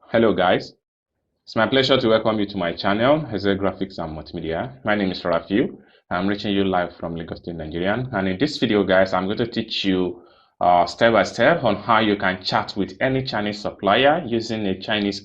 Hello guys, it's my pleasure to welcome you to my channel, Hazel Graphics and Multimedia. My name is Rafiu. I'm reaching you live from Lagos State, Nigeria. And in this video guys, I'm going to teach you step by step on how you can chat with any Chinese supplier using a Chinese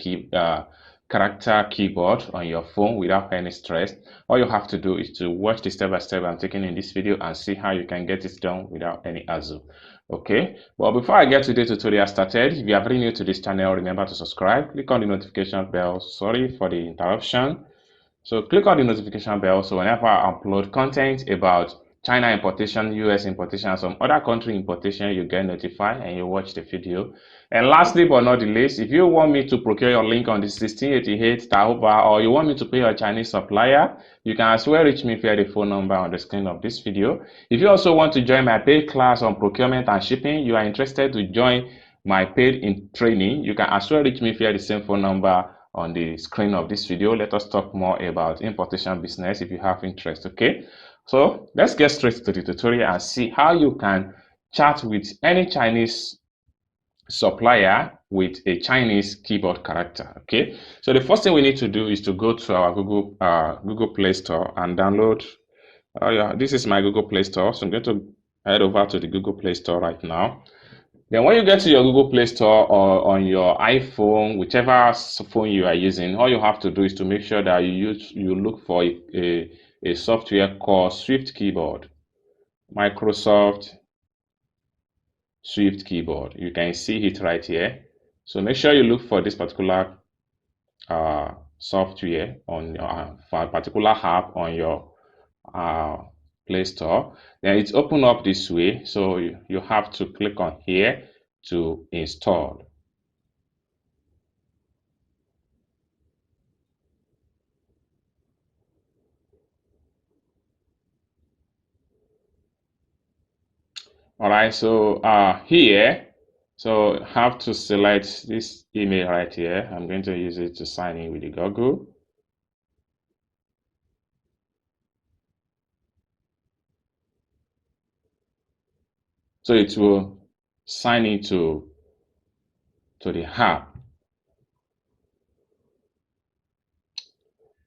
character keyboard on your phone without any stress. All you have to do is to watch the step by step I'm taking in this video and see how you can get it done without any hassle. Okay, well, before I get today's tutorial started, if you are very new to this channel, remember to subscribe, click on the notification bell. Sorry for the interruption. So click on the notification bell so whenever I upload content about China importation, US importation, and some other country importation, you get notified and you watch the video. And lastly but not the least, if you want me to procure your link on the 1688 Taobao, or you want me to pay your Chinese supplier, you can as well reach me via the phone number on the screen of this video. If you also want to join my paid class on procurement and shipping, you are interested to join my paid training, you can as well reach me via the same phone number on the screen of this video. Let us talk more about importation business if you have interest. Okay, so let's get straight to the tutorial and see how you can chat with any Chinese supplier with a Chinese keyboard character. Okay, so the first thing we need to do is to go to our Google Play Store and download. This is my Google Play Store, so I'm going to head over to the Google Play Store right now. Then when you get to your Google Play Store or on your iPhone, whichever phone you are using, all you have to do is to make sure that you look for a software called Swift Keyboard, Microsoft Swift Keyboard. You can see it right here. So make sure you look for this particular software on your for a particular app on your Play Store. Then it's open up this way, so you have to click on here to install. All right, so here, so have to select this email right here. I'm going to use it to sign in with the Google. So it will sign into the app.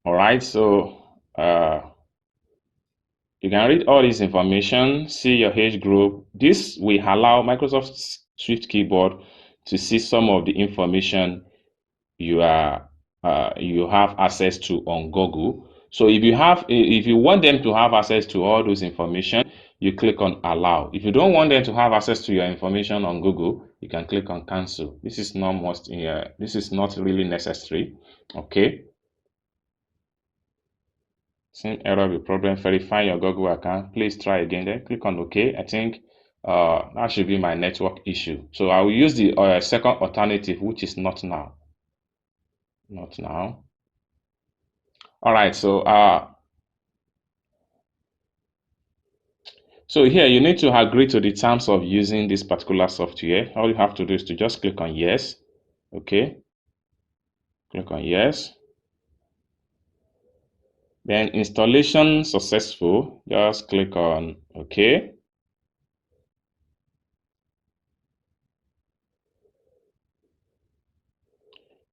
All right, so you can read all this information, see your age group. This will allow Microsoft Swift Keyboard to see some of the information you have access to on Google. So if you want them to have access to all those information, you click on allow. If you don't want them to have access to your information on Google, you can click on cancel. This is not really necessary. Okay. Same error with problem verifying your Google account. Please try again. Then click on OK. I think that should be my network issue. So I will use the second alternative, which is not now. Not now. All right. So here you need to agree to the terms of using this particular software. All you have to do is to just click on yes. Okay. Click on yes. Then installation successful. Just click on OK.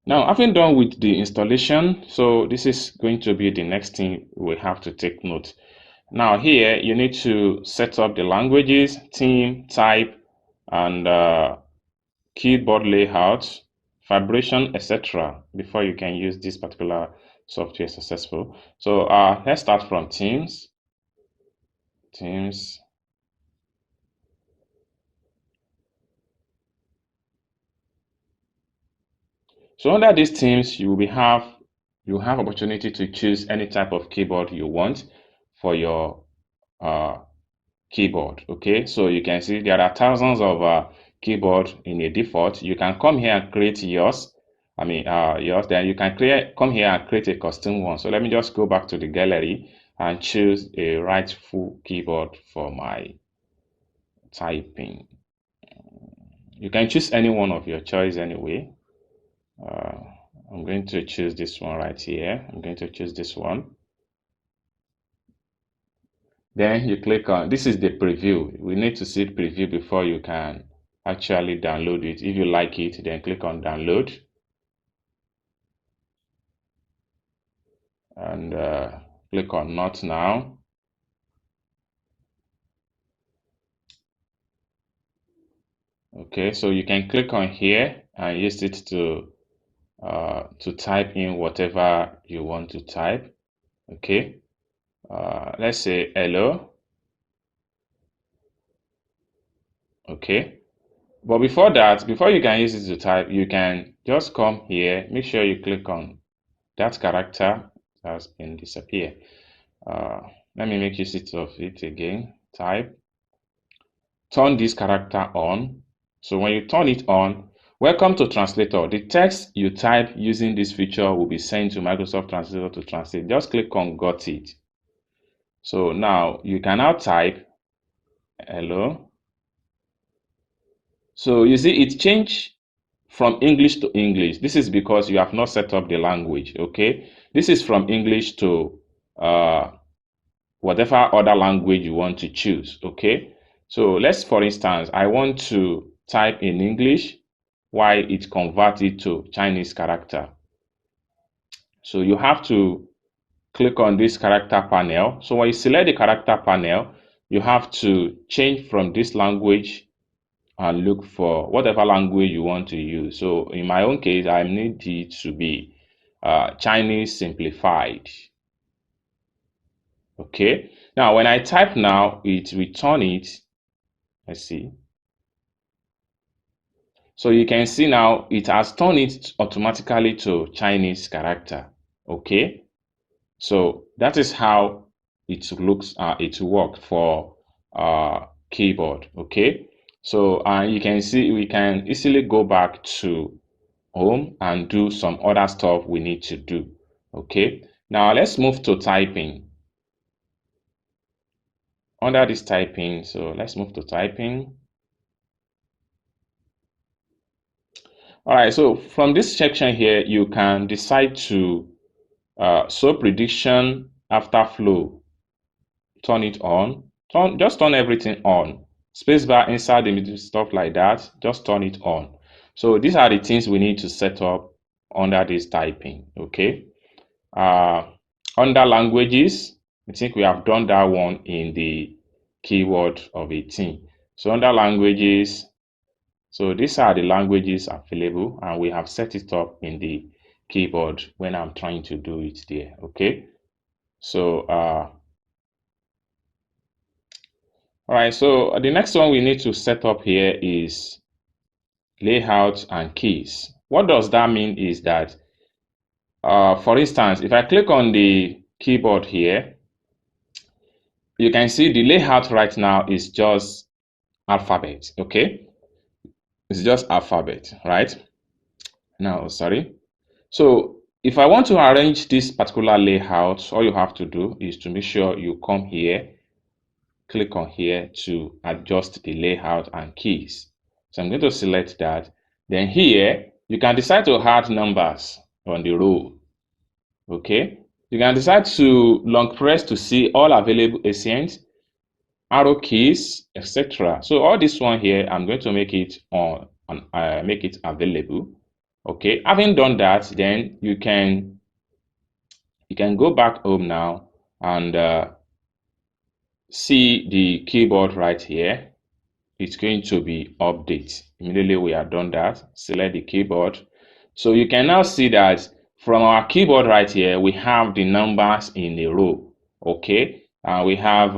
Now, having done with the installation, so this is going to be the next thing we have to take note. Now here, you need to set up the languages, theme, type, and keyboard layout, vibration, etc. before you can use this particular software successful. So let's start from themes. Themes. So under these themes, you have opportunity to choose any type of keyboard you want for your keyboard. Okay, so you can see there are thousands of keyboard in a default. You can come here and create yours. Yours. Then you can come here and create a custom one. So let me just go back to the gallery and choose a rightful keyboard for my typing. You can choose any one of your choice anyway. I'm going to choose this one right here. I'm going to choose this one. Then you click on, this is the preview. We need to see preview before you can actually download it. If you like it, then click on download. and click on Not Now. Okay, so you can click on here and use it to type in whatever you want to type. Okay, let's say hello. Okay, but before that, before you can use it to type, you can just come here. Make sure you click on that character that has been disappear. Let me make use of it again. Type. Turn this character on. So when you turn it on, welcome to Translator. The text you type using this feature will be sent to Microsoft Translator to translate. Just click on Got It. So now you can now type hello. So you see it changed from English to English. This is because you have not set up the language. Okay, this is from English to whatever other language you want to choose. Okay, so let's, for instance, I want to type in English while it converts it to Chinese character. So you have to click on this character panel. So when you select the character panel, you have to change from this language and look for whatever language you want to use. So in my own case, I need it to be Chinese simplified. Okay, now when I type now, it return it. Let's see. So you can see now it has turned it automatically to Chinese character. Okay, so that is how it looks. It worked for keyboard. Okay, so you can see we can easily go back to home and do some other stuff we need to do. Okay, now let's move to typing. Under this typing, so let's move to typing. All right, so from this section here, you can decide to show prediction after flow. Turn it on. Just turn everything on. Spacebar inside the middle, stuff like that. Just turn it on. So these are the things we need to set up under this typing. Okay. Under languages, I think we have done that one in the keyword of 18. So under languages, so these are the languages available, and we have set it up in the keyboard when I'm trying to do it there. Okay. So all right, so the next one we need to set up here is layout and keys. What does that mean is that for instance, if I click on the keyboard here, you can see the layout right now is just alphabet. Okay, it's just alphabet, right? Now, sorry. So if I want to arrange this particular layout, all you have to do is to make sure you come here, click on here to adjust the layout and keys. So I'm going to select that. Then here, you can decide to add numbers on the row. Okay. You can decide to long press to see all available accents, arrow keys, etc. So all this one here, I'm going to make it on, make it available. Okay. Having done that, then you can go back home now and see the keyboard right here. It's going to be update. Immediately we have done that, select the keyboard. So you can now see that from our keyboard right here, we have the numbers in a row. Okay, we have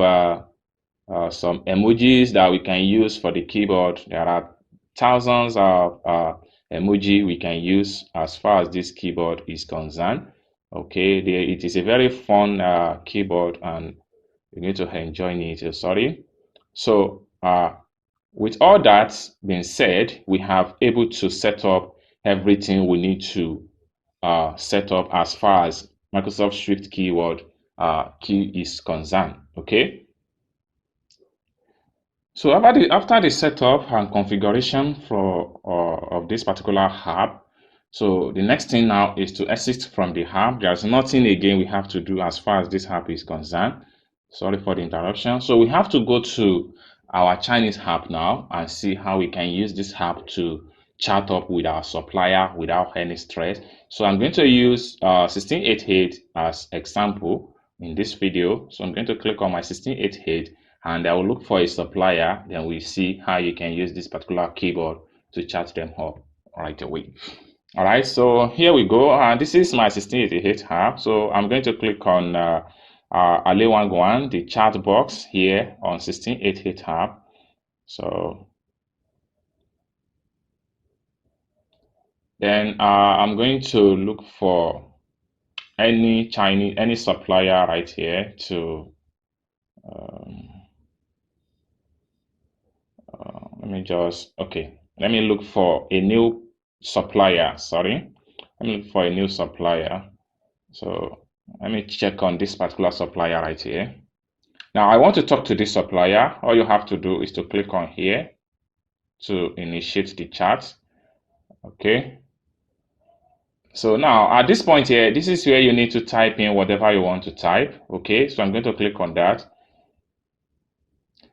some emojis that we can use for the keyboard. There are thousands of emoji we can use as far as this keyboard is concerned. Okay, it is a very fun keyboard, and you need to enjoy it. Sorry. So with all that being said, we have able to set up everything we need to set up as far as Microsoft Swift keyword key is concerned. Okay. So after the setup and configuration for of this particular app, so the next thing now is to exit from the app. There's nothing again we have to do as far as this app is concerned. Sorry for the interruption. So we have to go to our Chinese app now and see how we can use this app to chart up with our supplier without any stress. So I'm going to use 1688 as example in this video. So I'm going to click on my 1688 and I will look for a supplier. Then we see how you can use this particular keyboard to chart them up right away. All right, so here we go. This is my 1688 app. So I'm going to click on Alewangwan, the chat box here on 1688 app. So then I'm going to look for any supplier right here to let me look for a new supplier. Let me look for a new supplier. So let me check on this particular supplier right here. Now I want to talk to this supplier. All you have to do is to click on here to initiate the chat. Okay. So now at this point here, this is where you need to type in whatever you want to type. Okay, so I'm going to click on that.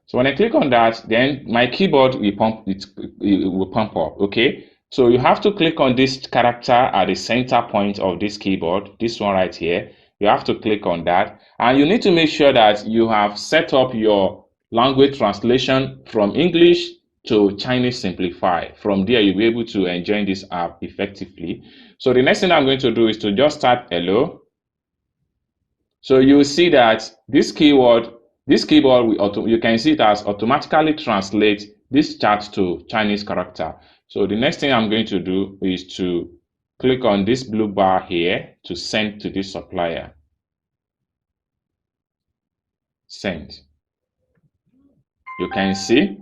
So when I click on that, then my keyboard will pump up. Okay, so you have to click on this character at the center point of this keyboard, this one right here. You have to click on that, and you need to make sure that you have set up your language translation from English to Chinese Simplify. From there, you'll be able to enjoy this app effectively. So the next thing I'm going to do is to just type hello. So you will see that this keyboard you can see it has automatically translate this chat to Chinese character. So the next thing I'm going to do is to click on this blue bar here to send to this supplier. Send. You can see.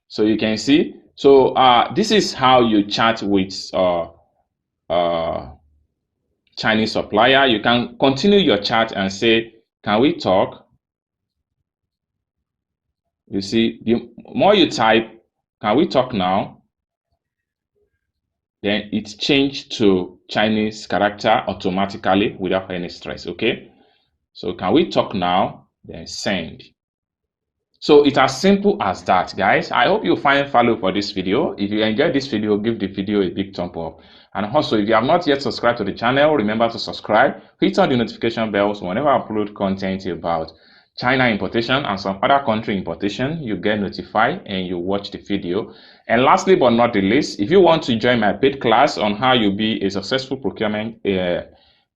So you can see. So this is how you chat with Chinese supplier. You can continue your chat and say, can we talk? You see, the more you type, can we talk now? Then it's changed to Chinese character automatically without any stress. Okay. So can we talk now? Then send. So it's as simple as that, guys. I hope you find value for this video. If you enjoyed this video, give the video a big thumb up. And also, if you have not yet subscribed to the channel, remember to subscribe. Hit on the notification bell so whenever I upload content about China importation and some other country importation, you get notified and you watch the video. And lastly but not the least, if you want to join my paid class on how you be a successful procurement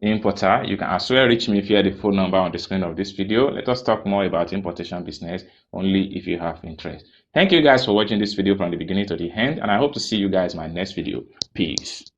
importer, you can as well reach me via the phone number on the screen of this video. Let us talk more about importation business only if you have interest. Thank you guys for watching this video from the beginning to the end, and I hope to see you guys in my next video. Peace.